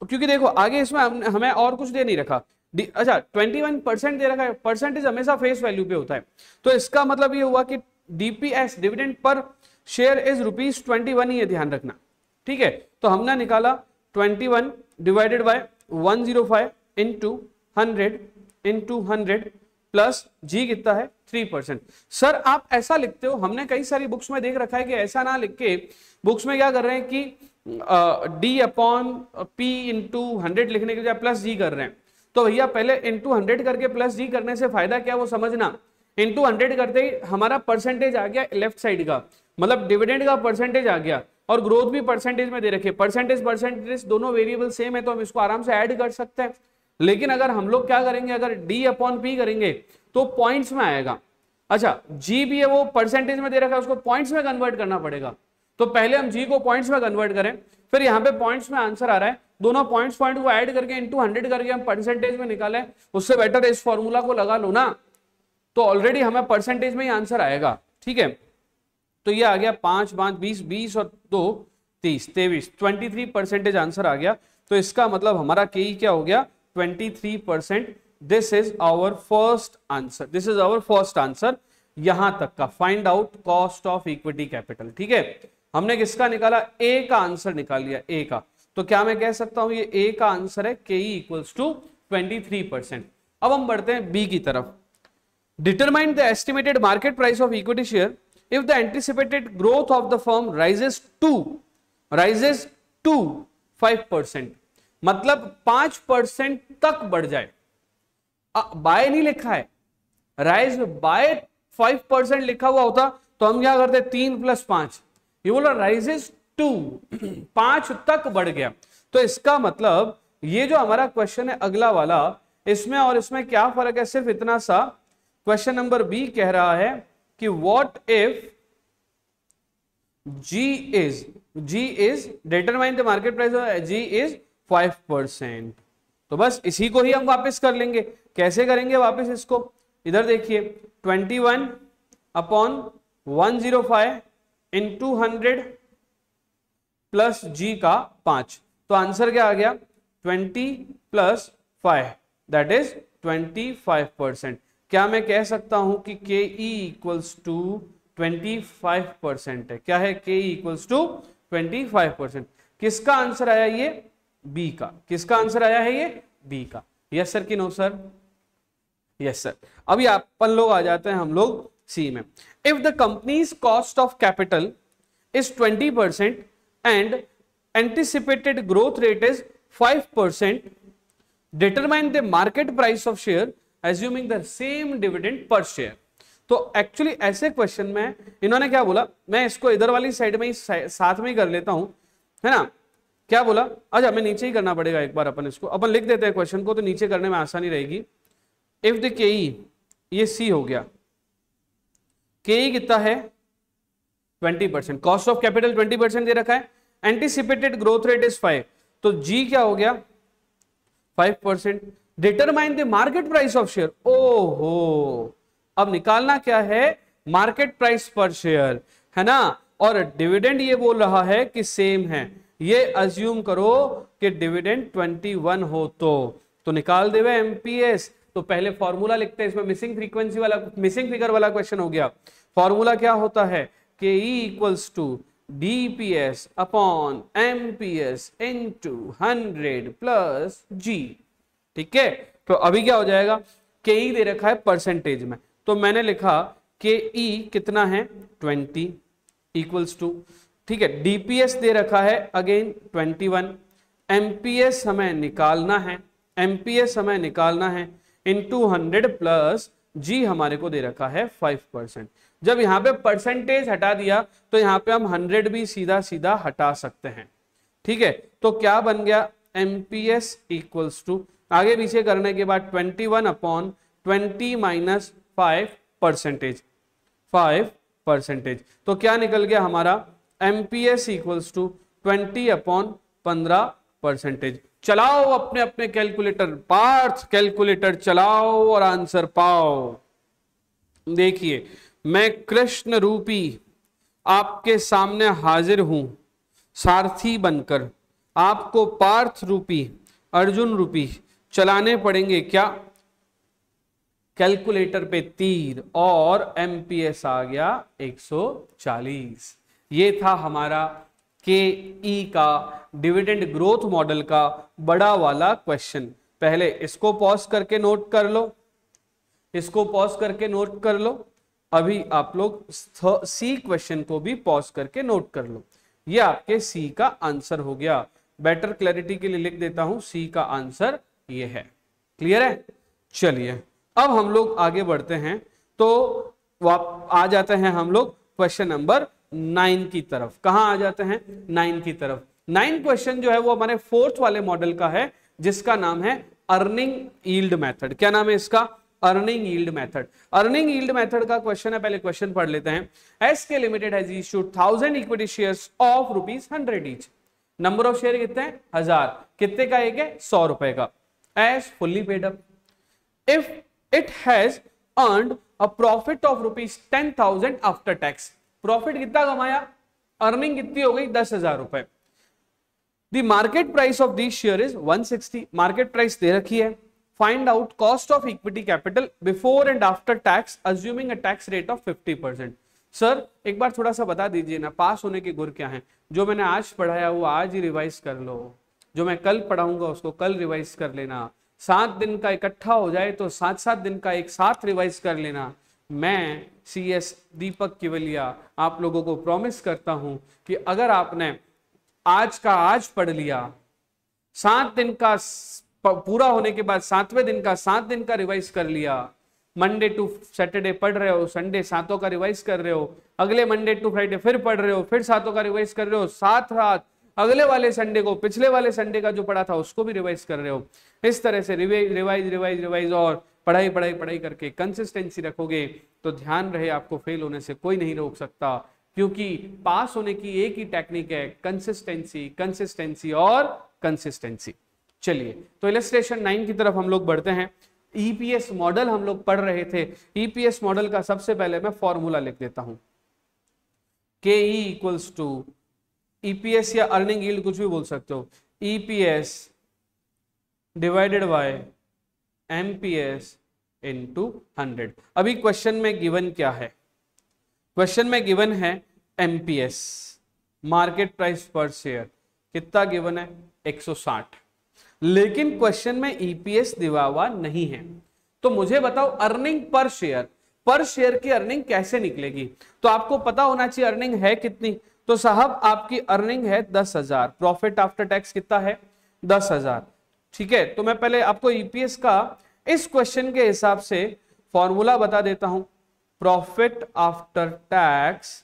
क्योंकि देखो आगे इसमें हमें और कुछ दे नहीं रखा। अच्छा, 21% दे रखा है, परसेंटेज हमेशा फेस वैल्यू पे होता है। तो इसका मतलब ये हुआ कि DPS dividend per share is ₹21 ही है, ध्यान रखना। ठीक है, तो हमने निकाला 21 divided by 105 into 100 plus G कितना है? 3%। सर आप ऐसा लिखते हो, हमने कई सारी बुक्स में देख रखा है कि ऐसा ना लिख के बुक्स में क्या कर रहे हैं कि D अपॉन P इंटू 100 लिखने के बजाय प्लस G कर रहे हैं। तो भैया पहले इंटू 100 करके प्लस G करने से फायदा क्या वो समझना। इंटू 100 करते ही हमारा परसेंटेज आ गया लेफ्ट साइड का, मतलब डिविडेंड का परसेंटेज आ गया, और ग्रोथ भी परसेंटेज में दे रखे। परसेंटेज दोनों वेरिएबल सेम है तो हम इसको आराम से ऐड कर सकते हैं। लेकिन अगर हम लोग क्या करेंगे, अगर D अपॉन P करेंगे तो पॉइंट्स में आएगा। अच्छा, G भी है वो परसेंटेज में दे रखा है, उसको पॉइंट्स में कन्वर्ट करना पड़ेगा। तो पहले हम G को पॉइंट्स में कन्वर्ट करें, फिर यहाँ पे पॉइंट्स में आंसर आ रहा है, दोनों पॉइंट को ऐड करके इंटू 100 करके हम परसेंटेज में निकालें। उससे बेटर इस फॉर्मूला को लगा लो ना, तो ऑलरेडी हमें परसेंटेज में ही आंसर आएगा। ठीक है, तो ये आ गया 5 5 20 20 और 2 30 23 23% आंसर आ गया। तो इसका मतलब हमारा KE क्या हो गया? 23%। This is our first answer, यहां तक का। Find out cost of equity capital. ठीक है, हमने किसका निकाला? A का आंसर निकाल लिया, A का। तो क्या मैं कह सकता हूं ये A का आंसर है, KE इक्वल्स टू 23%। अब हम बढ़ते हैं B की तरफ। Determine the estimated market price of equity share if the anticipated growth of the firm rises to 5%, मतलब 5% तक बढ़ जाए। बाय नहीं लिखा है, राइज बाय 5% लिखा हुआ होता तो हम क्या करते? 3 + 5, ये बोला राइजेस टू 5 तक बढ़ गया। तो इसका मतलब ये जो हमारा क्वेश्चन है अगला वाला, इसमें और इसमें क्या फर्क है? सिर्फ इतना सा। क्वेश्चन नंबर B कह रहा है कि what if G is determine the market price of G is 5%। तो बस इसी को ही हम वापस कर लेंगे। कैसे करेंगे वापस इसको? इधर देखिए, 21 अपॉन 105 इंटू 100 प्लस G का 5। तो आंसर क्या आ गया? 20 + 5 दैट इज 25%। क्या मैं कह सकता हूं कि KE इक्वल्स टू 25% है? क्या है? KE equals to 25%। किसका आंसर आया? ये B का। किसका आंसर आया है? ये B का। यस सर कि नो सर? Yes sir. अभी अपन लोग आ जाते हैं हम लोग C में। If the companies cost of capital is 20% and anticipated growth rate is 5%, determine the market price of share assuming the same dividend per share. तो actually ऐसे क्वेश्चन में इन्होंने क्या बोला, मैं इसको इधर वाली साइड में ही साथ में ही कर लेता हूं, है ना। क्या बोला, अच्छा मैं नीचे ही करना पड़ेगा एक बार, अपन इसको अपन लिख देते हैं क्वेश्चन को, तो नीचे करने में आसानी रहेगी। इफ द केई, ये सी हो गया, केई कितना है 20%, कॉस्ट ऑफ कैपिटल 20% दे रखा है, एंटीसिपेटेड ग्रोथ रेट इज 5, तो जी क्या हो गया 5%। Determine the market price of share, ओहो अब निकालना क्या है, मार्केट प्राइस पर शेयर, है ना। और डिविडेंड ये बोल रहा है कि सेम है, ये अज्यूम करो कि डिविडेंड 21 हो तो निकाल देवे एमपीएस। तो पहले फॉर्मूला लिखते हैं, इसमें मिसिंग फ्रीक्वेंसी वाला, मिसिंग फिगर वाला क्वेश्चन हो गया। फॉर्मूला क्या होता है, K E equals to DPS upon MPS into 100 plus G. ठीक है, तो अभी क्या हो जाएगा, के ई दे रखा है परसेंटेज में, तो मैंने लिखा के ई कितना है 20 इक्वल्स टू, ठीक है, डीपीएस दे रखा है अगेन 21, एमपीएस हमें निकालना है, एमपीएस हमें निकालना है इनटू 100 प्लस जी हमारे को दे रखा है 5%। जब यहां पे परसेंटेज हटा दिया तो यहां पे हम 100 भी सीधा सीधा हटा सकते हैं। ठीक है, तो क्या बन गया, एमपीएस इक्वल्स टू, आगे पीछे करने के बाद 21 अपॉन 20 माइनस 5%, तो क्या निकल गया हमारा, एमपीएस इक्वल्स टू 20 अपॉन 15%। चलाओ अपने अपने कैलकुलेटर, पार्थ कैलकुलेटर चलाओ और आंसर पाओ। देखिए मैं कृष्ण रूपी आपके सामने हाजिर हूं सारथी बनकर, आपको पार्थ रूपी अर्जुन रूपी चलाने पड़ेंगे क्या, कैलकुलेटर पे तीर, और एमपीएस आ गया 140। ये था हमारा के ई का डिविडेंड ग्रोथ मॉडल का बड़ा वाला क्वेश्चन। पहले इसको पॉज करके नोट कर लो, इसको पॉज करके नोट कर लो, अभी आप लोग सी क्वेश्चन को भी पॉज करके नोट कर लो। ये आपके सी का आंसर हो गया। बेटर क्लैरिटी के लिए लिख देता हूं, सी का आंसर ये है। क्लियर है, चलिए अब हम लोग आगे बढ़ते हैं, तो आ जाते हैं हम लोग क्वेश्चन नंबर 9 की तरफ। कहां आ जाते हैं, 9 की तरफ। 9 क्वेश्चन जो है वो हमारे 4th वाले मॉडल का है, जिसका नाम है अर्निंग यील्ड मेथड। क्या नाम है इसका, earning yield method. Earning yield method का क्वेश्चन है, पहले क्वेश्चन पढ़ लेते हैं। S K limited has issued 1000 equity shares of ₹100 each. Number of share कितने हैं, 1000। कितने का एक है, 100 रुपए का। As fully paid up. If it has earned a profit of ₹10,000 after tax. Profit कितना कमाया, अर्निंग कितनी हो गई, 10,000 रुपए। The market price of this share is 160। Market price दे रखी है। Find out cost of equity capital before and after tax assuming a tax rate of 50%। Sir एक बार थोड़ा सा बता दीजिए ना, पास होने के गुर क्या है। जो मैंने आज पढ़ाया वो आज ही रिवाइज कर लो, जो मैं कल पढ़ाऊंगा उसको कल रिवाइज कर लेना। 7 दिन का इकट्ठा हो जाए तो 7-7 दिन का एक साथ रिवाइज कर लेना। मैं CS दीपक केवलिया आप लोगों को प्रॉमिस करता हूं कि अगर आपने आज का आज पढ़ लिया, 7 दिन का पूरा होने के बाद 7वें दिन का 7 दिन का रिवाइज कर लिया, मंडे टू सैटरडे पढ़ रहे हो, संडे 7 का रिवाइज कर रहे हो, अगले मंडे टू फ्राइडे फिर पढ़ रहे हो, फिर 7 का रिवाइज कर रहे हो, साथ रात अगले वाले संडे को पिछले वाले संडे का जो पढ़ा था उसको भी रिवाइज कर रहे हो। इस तरह से रिवाइज और पढ़ाई करके कंसिस्टेंसी रखोगे तो ध्यान रहे आपको फेल होने से कोई नहीं रोक सकता, क्योंकि पास होने की एक ही टेक्निक है, कंसिस्टेंसी और कंसिस्टेंसी। चलिए तो इलस्ट्रेशन 9 की तरफ हम लोग बढ़ते हैं। ईपीएस मॉडल हम लोग पढ़ रहे थे। ईपीएस मॉडल का सबसे पहले मैं फॉर्मूला लिख देता हूं, के ई इक्वल्स टू ईपीएस या अर्निंग यील्ड कुछ भी बोल सकते हो, EPS divided by MPS into 100। अभी क्वेश्चन में गिवन क्या है, क्वेश्चन में गिवन है एमपीएस मार्केट प्राइस पर शेयर, कितना गिवन है 160, लेकिन क्वेश्चन में ईपीएस दिया हुआ नहीं है। तो मुझे बताओ अर्निंग पर शेयर की अर्निंग कैसे निकलेगी। तो आपको पता होना चाहिए अर्निंग है कितनी। तो साहब आपकी अर्निंग है 10,000, प्रॉफिट आफ्टर टैक्स कितना है 10,000, ठीक है, तो मैं पहले आपको ईपीएस का इस क्वेश्चन के हिसाब से फॉर्मूला बता देता हूं, profit after tax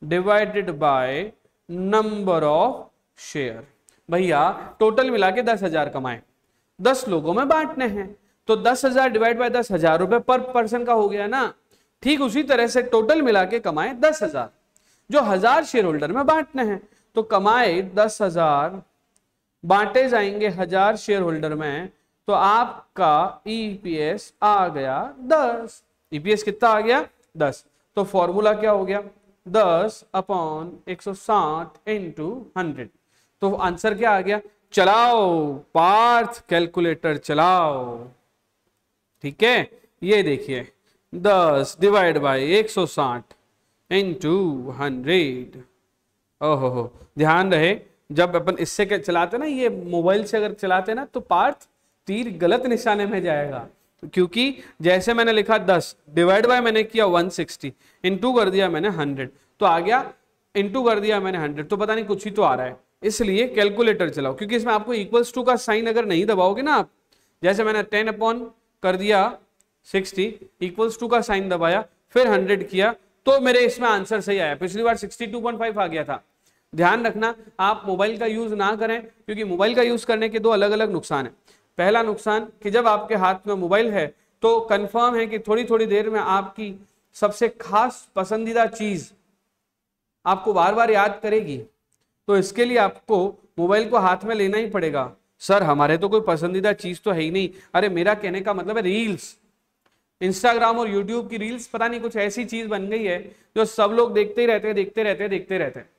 divided by number of share. भैया टोटल मिला के 10,000 कमाए, 10 लोगों में बांटने हैं, तो 10,000 डिवाइड बाय 10,000 रुपए पर पर्सन का हो गया ना। ठीक उसी तरह से टोटल मिला के कमाए 10,000, जो 1000 शेयर होल्डर में बांटने हैं, तो कमाए 10,000 बांटे जाएंगे 1000 शेयर होल्डर में, तो आपका ईपीएस आ गया 10। ईपीएस कितना आ गया 10। तो फॉर्मूला क्या हो गया 10/160 इंटू 100। तो आंसर क्या आ गया, चलाओ पार्थ कैलकुलेटर चलाओ। ठीक है, ये देखिए 10 डिवाइड बाई 160 इंटू 100। ओहो, ध्यान रहे जब अपन इससे क्या चलाते ना, ये मोबाइल से अगर चलाते ना तो पार्थ तीर गलत निशाने में जाएगा, क्योंकि जैसे मैंने लिखा 10 डिवाइड बाय मैंने किया 160 इंटू कर दिया मैंने 100, तो आ गया इंटू कर दिया मैंने 100, तो पता नहीं कुछ ही तो आ रहा है, इसलिए कैलकुलेटर चलाओ। क्योंकि इसमें आपको इक्वल्स टू का साइन अगर नहीं दबाओगे ना आप, जैसे मैंने 10 अपॉन कर दिया 60 इक्वल्स टू का साइन दबाया फिर 100 किया, तो मेरे इसमें आंसर सही आया। पिछली बार 62.5 आ गया था। ध्यान रखना आप मोबाइल का यूज ना करें, क्योंकि मोबाइल का यूज करने के दो अलग अलग नुकसान है। पहला नुकसान कि जब आपके हाथ में मोबाइल है तो कंफर्म है कि थोड़ी थोड़ी देर में आपकी सबसे खास पसंदीदा चीज आपको बार बार याद करेगी, तो इसके लिए आपको मोबाइल को हाथ में लेना ही पड़ेगा। सर हमारे तो कोई पसंदीदा चीज तो है ही नहीं। अरे मेरा कहने का मतलब है रील्स, इंस्टाग्राम और यूट्यूब की रील्स पता नहीं कुछ ऐसी चीज बन गई है जो सब लोग देखते ही रहते हैं, देखते रहते हैं, देखते रहते हैं,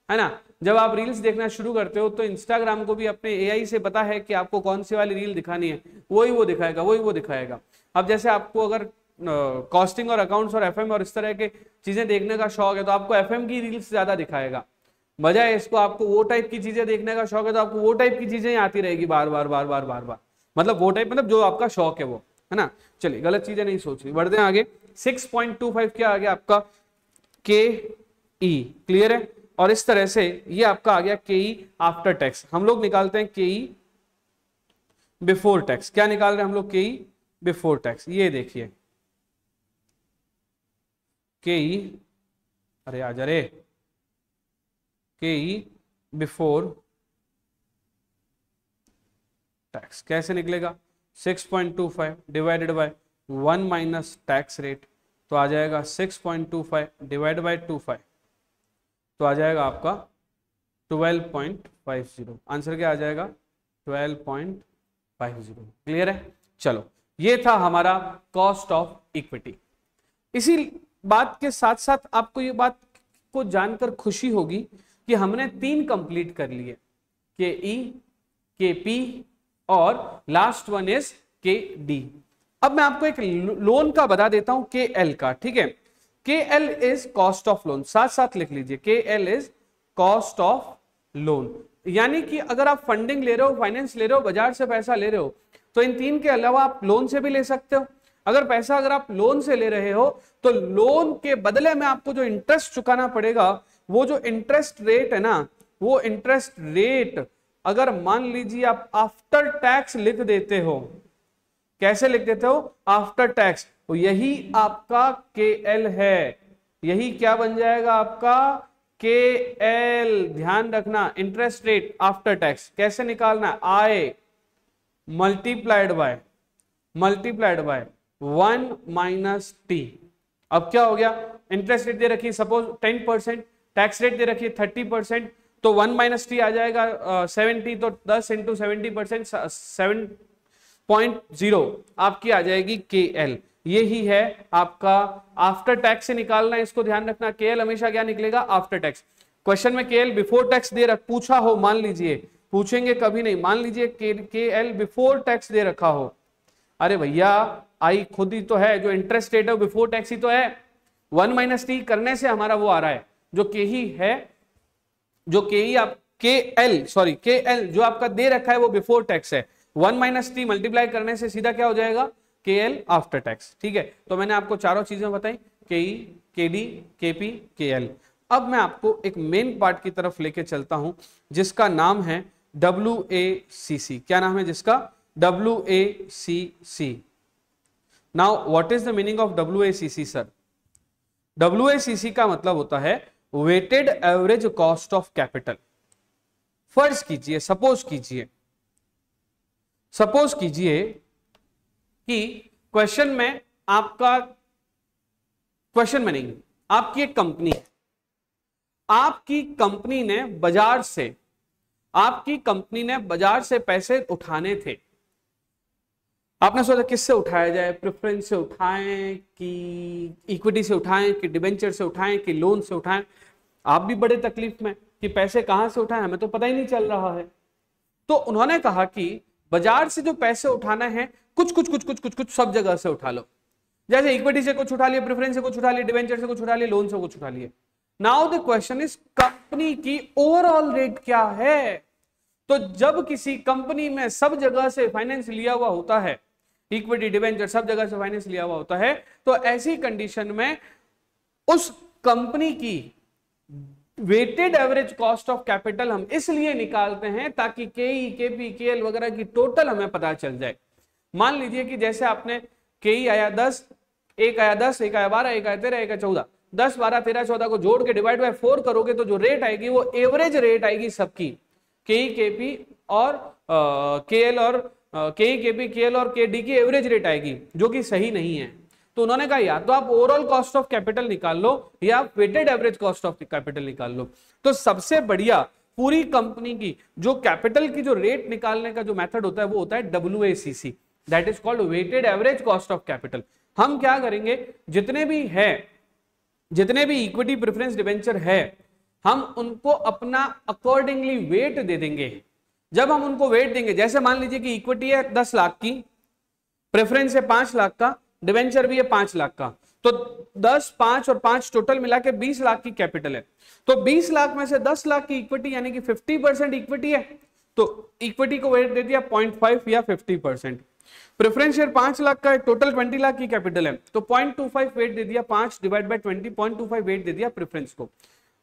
है ना। जब आप रील्स देखना शुरू करते हो तो इंस्टाग्राम को भी अपने एआई से पता है कि आपको कौन सी वाली रील दिखानी है, वही वो दिखाएगा, वही वो दिखाएगा। अब जैसे आपको अगर कॉस्टिंग और अकाउंट्स और एफएम और इस तरह के चीजें देखने का शौक है तो आपको एफएम की रील्स ज्यादा दिखाएगा, बजाय इसको आपको वो टाइप की चीजें देखने का शौक है तो आपको वो टाइप की चीजें आती रहेगी बार बार बार बार बार बार, मतलब वो टाइप मतलब जो आपका शौक है वो, है ना। चलिए गलत चीजें नहीं सोच रही, बढ़ते हैं आगे। 6.25 क्या आ गया आपका के ई, क्लियर है। और इस तरह से ये आपका आ गया के ई आफ्टर टैक्स। हम लोग निकालते हैं के ई बिफोर टैक्स। क्या निकाल रहे हैं हम लोग, के ई बिफोर टैक्स। ये देखिए के ई, अरे आजा रे, के ई बिफोर टैक्स कैसे निकलेगा, 6.25 divided by 1 minus tax rate, तो आ जाएगा 6.25 डिवाइड बाय 25, तो आ जाएगा आपका 12.50। आंसर क्या आ जाएगा 12.50। क्लियर है। चलो ये था हमारा कॉस्ट ऑफ इक्विटी। इसी बात के साथ साथ आपको ये बात को जानकर खुशी होगी कि हमने 3 कंप्लीट कर लिए, के ई, के पी और लास्ट वन इज के डी। अब मैं आपको एक लोन का बता देता हूं, के एल का, ठीक है। के L is cost of loan, साथ साथ लिख लीजिए, के L is cost of loan. यानी कि अगर आप फंडिंग ले रहे हो, फाइनेंस ले रहे हो, बाजार से पैसा ले रहे हो, तो इन 3 के अलावा आप लोन से भी ले सकते हो। अगर पैसा अगर आप लोन से ले रहे हो तो लोन के बदले में आपको जो इंटरेस्ट चुकाना पड़ेगा, वो जो इंटरेस्ट रेट है ना, वो इंटरेस्ट रेट अगर मान लीजिए आप आफ्टर टैक्स लिख देते हो, कैसे लिख देते हो, आफ्टर टैक्स, तो यही आपका के एल है। यही क्या बन जाएगा आपका के एल। ध्यान रखना, इंटरेस्ट रेट आफ्टर टैक्स कैसे निकालना है, आय मल्टीप्लाइड बाय 1 माइनस टी। अब क्या हो गया, इंटरेस्ट रेट दे रखी है सपोज 10%, टैक्स रेट दे रखी है 30%, तो 1 माइनस टी आ जाएगा 70, तो 10 इंटू 70% 7.0 आपकी आ जाएगी के एल। यही है आपका आफ्टर टैक्स से निकालना है, इसको ध्यान रखना। के एल हमेशा क्या निकलेगा, आफ्टर टैक्स। क्वेश्चन में के एल बिफोर टैक्स दे रख पूछा हो, मान लीजिए, पूछेंगे कभी नहीं, मान लीजिए के एल बिफोर टैक्स दे रखा हो, अरे भैया आई खुद ही तो है, जो इंटरेस्ट रेट है बिफोर टैक्स ही तो है। 1 माइनस टी करने से हमारा वो आ रहा है, जो के ही है, जो के ही आप के एल जो आपका दे रखा है वो बिफोर टैक्स है। 1 माइनस टी मल्टीप्लाई करने से सीधा क्या हो जाएगा, के एल आफ्टर टैक्स। ठीक है, तो मैंने आपको चारों चीजें बताई, के ई, के डी, के पी, के एल। अब मैं आपको एक मेन पार्ट की तरफ लेके चलता हूं जिसका नाम है WACC, क्या नाम है जिसका? WACC। Now what is the meaning of WACC sir? WACC का मतलब होता है weighted average cost of capital. फर्ज कीजिए, सपोज कीजिए कि क्वेश्चन में नहीं, आपकी एक कंपनी है, आपकी कंपनी ने बाजार से पैसे उठाने थे। आपने सोचा किससे उठाया जाए, प्रेफरेंस से उठाएं कि इक्विटी से उठाएं कि डिबेंचर से उठाएं कि लोन से उठाएं। आप भी बड़े तकलीफ में कि पैसे कहां से उठाएं, हमें तो पता ही नहीं चल रहा है। तो उन्होंने कहा कि बाजार से जो पैसे उठाना है कुछ सब जगह से उठा लो। जैसे इक्विटी से कुछ उठा लिए, प्रेफरेंस से कुछ उठा लिए, डिबेंचर से कुछ उठा लिए, लोन से कुछ उठा लिए। Now the question is company की ओवरऑल रेट क्या है? तो जब किसी कंपनी में सब जगह से फाइनेंस लिया हुआ होता है, इक्विटी डिबेंचर सब जगह से फाइनेंस लिया हुआ होता है, तो ऐसी कंडीशन में उस कंपनी की weighted average cost of capital हम इसलिए निकालते हैं ताकि केई, केपी, केएल वगैरह की टोटल हमें पता चल जाए। मान लीजिए कि जैसे आपने केई आया 10, एक आया 10, एक आया 12, एक आया 13, एक आया 14, 10, 12, 13, 14 को जोड़ के डिवाइड बाय 4 करोगे तो जो रेट आएगी वो एवरेज रेट आएगी सबकी, केई, केपी और केएल और केई, केपी, केएल और केडी की एवरेज रेट आएगी, जो कि सही नहीं है। तो उन्होंने कहा या तो आप ओवरऑल कॉस्ट ऑफ कैपिटल निकाल लो या आप weighted average cost of capital निकाल लो। तो सबसे बढ़िया पूरी कंपनी की जो कैपिटल की जो रेट निकालने का जो मेथड होता है वो होता है WACC, that is called weighted average cost of capital. हम क्या करेंगे, जितने भी इक्विटी, प्रेफरेंस, डिबेंचर है, हम उनको अपना अकॉर्डिंगली वेट दे देंगे। जब हम उनको वेट देंगे, जैसे मान लीजिए कि इक्विटी है 10 लाख की, प्रेफरेंस है 5 लाख का, डिबेंचर भी है 5 लाख का, तो 10, 5 और 5 टोटल मिला के 20 लाख की कैपिटल है। तो 20 लाख में से 10 लाख की इक्विटी यानी कि 50% इक्विटी है, तो इक्विटी को वेट दे दिया 0.5 या 50%। प्रेफरेंस शेयर 5 लाख का है, टोटल 20 लाख की कैपिटल है, तो 0.25 वेट दे दिया, 5 डिवाइड बाय 20, 0.25 वेट दे दिया प्रेफरेंस को।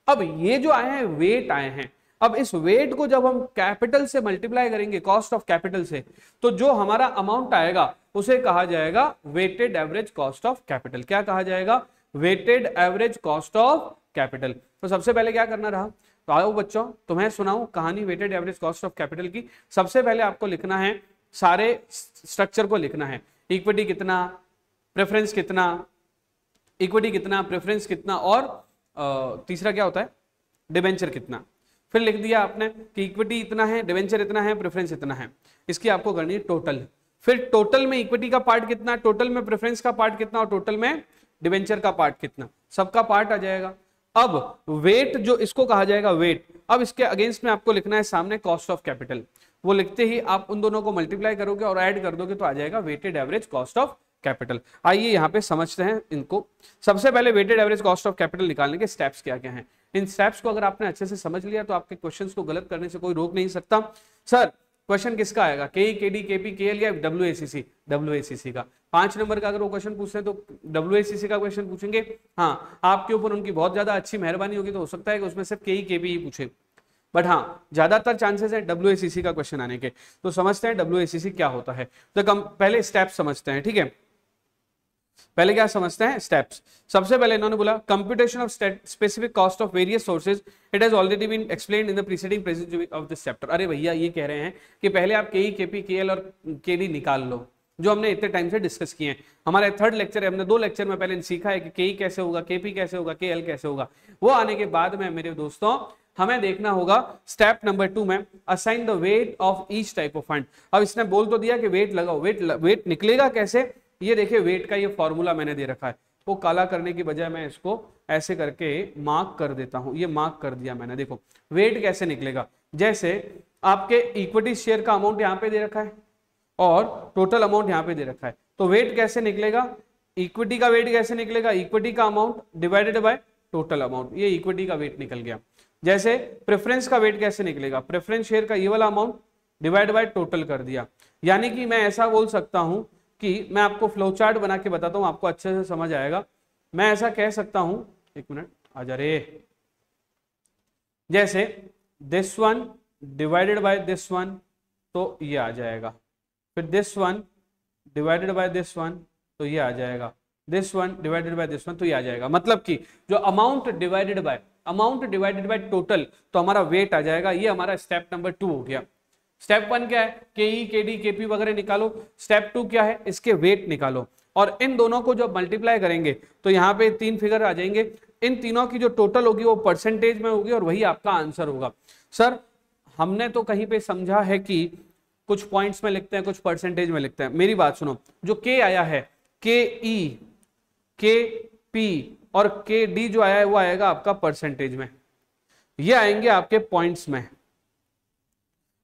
अब ये जो आए हैं वेट आए हैं, अब इस वेट को जब हम कैपिटल से मल्टीप्लाई करेंगे, कॉस्ट ऑफ कैपिटल से, तो जो हमारा अमाउंट आएगा उसे कहा जाएगा weighted average cost of capital. क्या कहा जाएगा? Weighted average cost of capital. तो सबसे पहले क्या करना रहा, तो आओ बच्चों तुम्हें सुनाऊं कहानी weighted average cost of capital की। सबसे पहले आपको लिखना है, सारे स्ट्रक्चर को लिखना है, इक्विटी कितना, प्रेफरेंस कितना, इक्विटी कितना, प्रेफरेंस कितना, और तीसरा क्या होता है, डिबेंचर कितना। फिर लिख दिया आपने कि इक्विटी इतना है, डिबेंचर इतना है, प्रेफरेंस इतना है, इसकी आपको करनी है टोटल। फिर टोटल में इक्विटी का पार्ट कितना, टोटल में प्रेफरेंस का पार्ट कितना और टोटल में डिबेंचर का पार्ट कितना, सबका पार्ट आ जाएगा। अब वेट, जो इसको कहा जाएगा वेट, अब इसके अगेंस्ट में आपको लिखना है सामने कॉस्ट ऑफ कैपिटल। वो लिखते ही आप उन दोनों को मल्टीप्लाई करोगे और ऐड कर दोगे तो आ जाएगा weighted average cost of capital. आइए यहाँ पे समझते हैं इनको। सबसे पहले weighted average cost of capital निकालने के स्टेप्स क्या क्या हैं। इन स्टेप्स को अगर आपने अच्छे से समझ लिया तो आपके क्वेश्चंस को गलत करने से कोई रोक नहीं सकता। सर क्वेश्चन किसका आएगा, केई, केडी, केपी, केएल या WACC? WACC का 5 नंबर का अगर वो क्वेश्चन पूछते हैं तो WACC का क्वेश्चन पूछेंगे। हाँ, आपके ऊपर उनकी बहुत ज्यादा अच्छी मेहरबानी होगी तो हो सकता है कि उसमें सिर्फ केई, केपी ही पूछे, बट हाँ ज्यादातर चांसेस है WACC का क्वेश्चन आने के। तो समझते हैं WACC क्या होता है। तो पहले स्टेप समझते हैं, ठीक है। पहले क्या समझते हैं, स्टेप्स। सबसे पहले इन्होंने बोला computation of specific cost of various sources, it has already been explained in the preceding pages of this chapter. अरे भैया ये कह रहे हैं कि पहले आप केई, केपी, केएल और केडी निकाल लो, जो हमने इतने टाइम से डिस्कस किए हैं। हमारे 3rd लेक्चर है, हमने 2 लेक्चर में पहले सीखा है कि केई कैसे होगा, केपी कैसे होगा, केएल कैसे होगा। वो आने के बाद में मेरे दोस्तों हमें देखना होगा स्टेप नंबर 2 में assign the weight of each type of fund. अब इसने बोल तो दिया कि वेट लगाओ, वेट निकलेगा कैसे, ये देखिए वेट का ये फॉर्मूला मैंने दे रखा है। वो काला करने की बजाय मैं इसको ऐसे करके मार्क कर देता हूं, ये मार्क कर दिया मैंने। देखो वेट कैसे निकलेगा, जैसे आपके इक्विटी शेयर का अमाउंट यहाँ पे दे रखा है और टोटल अमाउंट यहाँ पे दे रखा है, तो वेट कैसे निकलेगा, इक्विटी का वेट कैसे निकलेगा, इक्विटी का amount divided by total amount, ये इक्विटी का वेट निकल गया। जैसे प्रेफरेंस का वेट कैसे निकलेगा, प्रेफरेंस शेयर का ये वाला अमाउंट डिवाइड बाय टोटल कर दिया। यानी कि मैं ऐसा बोल सकता हूं कि मैं आपको फ्लो चार्ट बना के बताता हूं, आपको अच्छे से समझ आएगा। मैं ऐसा कह सकता हूं, एक मिनट आ जा रे, जैसे this one divided by this one, तो ये आ जाएगा। फिर this one divided by this one, तो ये आ जाएगा। This one divided by this one, तो ये आ जाएगा। मतलब कि जो अमाउंट डिवाइडेड बाय टोटल, तो हमारा वेट आ जाएगा। ये हमारा स्टेप नंबर 2 हो गया। स्टेप 1 क्या है, के ई के डी के पी वगैरह निकालो। स्टेप 2 क्या है, इसके वेट निकालो। और इन दोनों को जब मल्टीप्लाई करेंगे तो यहाँ पे 3 फिगर आ जाएंगे। इन तीनों की जो टोटल होगी वो परसेंटेज में होगी और वही आपका आंसर होगा। सर हमने तो कहीं पे समझा है कि कुछ पॉइंट्स में लिखते हैं, कुछ परसेंटेज में लिखते हैं। मेरी बात सुनो, जो के आया है, के ई के पी और के डी जो आया है वो आएगा आपका परसेंटेज में, ये आएंगे आपके पॉइंट्स में।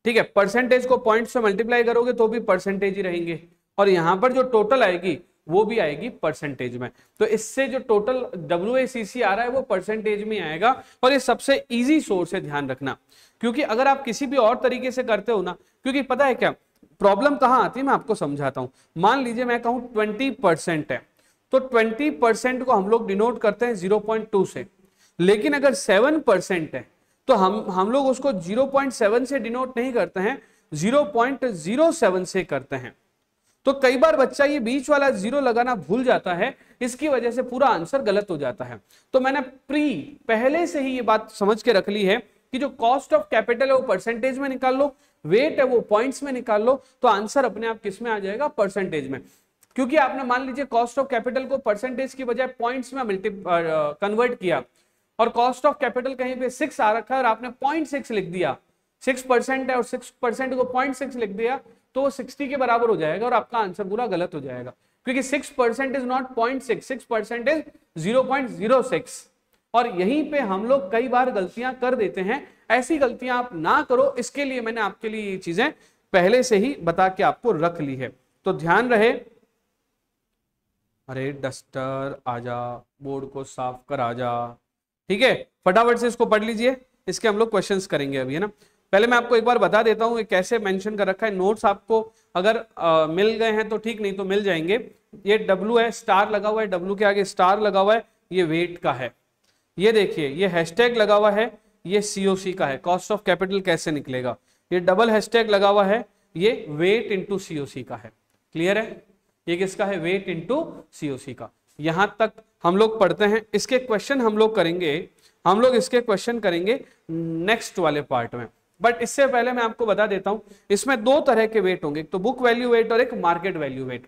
ठीक है, परसेंटेज को पॉइंट्स से मल्टीप्लाई करोगे तो भी परसेंटेज ही रहेंगे, और यहां पर जो टोटल आएगी वो भी आएगी परसेंटेज में। तो इससे जो टोटल WACC आ रहा है वो परसेंटेज में आएगा। और ये सबसे इजी सोर्स है, ध्यान रखना, क्योंकि अगर आप किसी भी और तरीके से करते हो ना, क्योंकि पता है क्या प्रॉब्लम कहां आती है, मैं आपको समझाता हूं। मान लीजिए मैं कहूं 20% है, तो 20% को हम लोग डिनोट करते हैं 0.2 से, लेकिन अगर 7% है तो हम लोग उसको 0.7 से डिनोट नहीं करते हैं, 0.07 से करते हैं। तो कई बार बच्चा ये बीच वाला जीरो लगाना भूल जाता है, इसकी वजह से पूरा आंसर गलत हो जाता है। तो मैंने पहले से ही ये बात समझ के रख ली है कि जो कॉस्ट ऑफ कैपिटल है वो परसेंटेज में निकाल लो, वेट है वो पॉइंट्स में निकाल लो, तो आंसर अपने आप किस में आ जाएगा, परसेंटेज में। क्योंकि आपने मान लीजिए कॉस्ट ऑफ कैपिटल को परसेंटेज की बजाय पॉइंट्स में कन्वर्ट किया, और कॉस्ट ऑफ कैपिटल कहीं पे 6 आ रखा है और आपने 0.6 लिख दिया, 6% है और 6% को 0.6 लिख दिया, तो वो 60 के बराबर हो जाएगा और आपका आंसर पूरा गलत हो जाएगा। क्योंकि 6% इज नॉट 0.6, 6% इज 0.06। और यहीं पे हम लोग कई बार गलतियां कर देते हैं, ऐसी गलतियां आप ना करो, इसके लिए मैंने आपके लिए ये चीजें पहले से ही बता के आपको रख ली है। तो ध्यान रहे। अरे डस्टर आजा, बोर्ड को साफ कर आजा। ठीक है, फटाफट से इसको पढ़ लीजिए, इसके हम लोग क्वेश्चंस करेंगे अभी, है ना। पहले मैं आपको एक बार बता देता हूं कैसे मेंशन कर रखा है। नोट्स आपको अगर मिल गए हैं तो ठीक, नहीं तो मिल जाएंगे। ये W है, स्टार लगा हुआ है, W के आगे स्टार लगा हुआ है, ये वेट का है। ये देखिए, ये हैशटैग लगा हुआ है, ये COC का है। कॉस्ट ऑफ कैपिटल कैसे निकलेगा, ये डबल हैशटैग लगा हुआ है, ये वेट इंटू COC का है। क्लियर है, ये किसका है, वेट इंटू COC का। यहां तक हम लोग पढ़ते हैं। इसके क्वेश्चन हम लोग इसके क्वेश्चन करेंगे नेक्स्ट वाले पार्ट में। बट इससे पहले मैं आपको बता देता हूं, इसमें 2 तरह के वेट होंगे, एक तो बुक वैल्यू वेट और एक मार्केट वैल्यू वेट।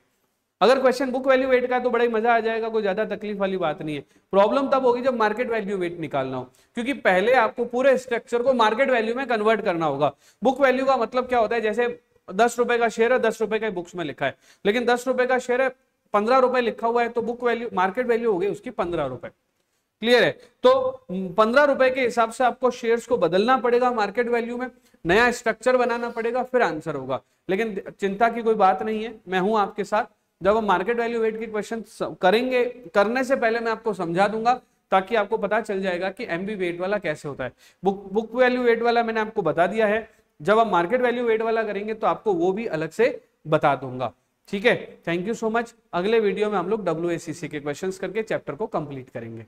अगर क्वेश्चन बुक वैल्यू वेट का है तो बड़ा ही मजा आ जाएगा, कोई ज्यादा तकलीफ वाली बात नहीं है। प्रॉब्लम तब होगी जब मार्केट वैल्यू वेट निकालना हो, क्योंकि पहले आपको पूरे स्ट्रक्चर को मार्केट वैल्यू में कन्वर्ट करना होगा। बुक वैल्यू का मतलब क्या होता है, जैसे 10 रुपए का शेयर है, 10 रुपए का बुक्स में लिखा है, लेकिन 10 रुपए का शेयर है, 15 रुपए लिखा हुआ है, तो बुक वैल्यू मार्केट वैल्यू हो गई उसकी 15 रुपए। क्लियर है, तो 15 रुपए के हिसाब से आपको शेयर्स को बदलना पड़ेगा मार्केट वैल्यू में, नया स्ट्रक्चर बनाना पड़ेगा, फिर आंसर होगा। लेकिन चिंता की कोई बात नहीं है, मैं हूं आपके साथ। जब हम मार्केट वैल्यू वेट के क्वेश्चन करेंगे, करने से पहले मैं आपको समझा दूंगा, ताकि आपको पता चल जाएगा कि MB वेट वाला कैसे होता है। बुक वैल्यू वेट वाला मैंने आपको बता दिया है, जब हम मार्केट वैल्यू वेट वाला करेंगे तो आपको वो भी अलग से बता दूंगा। ठीक है, थैंक यू सो मच। अगले वीडियो में हम लोग WACC के क्वेश्चंस करके चैप्टर को कंप्लीट करेंगे।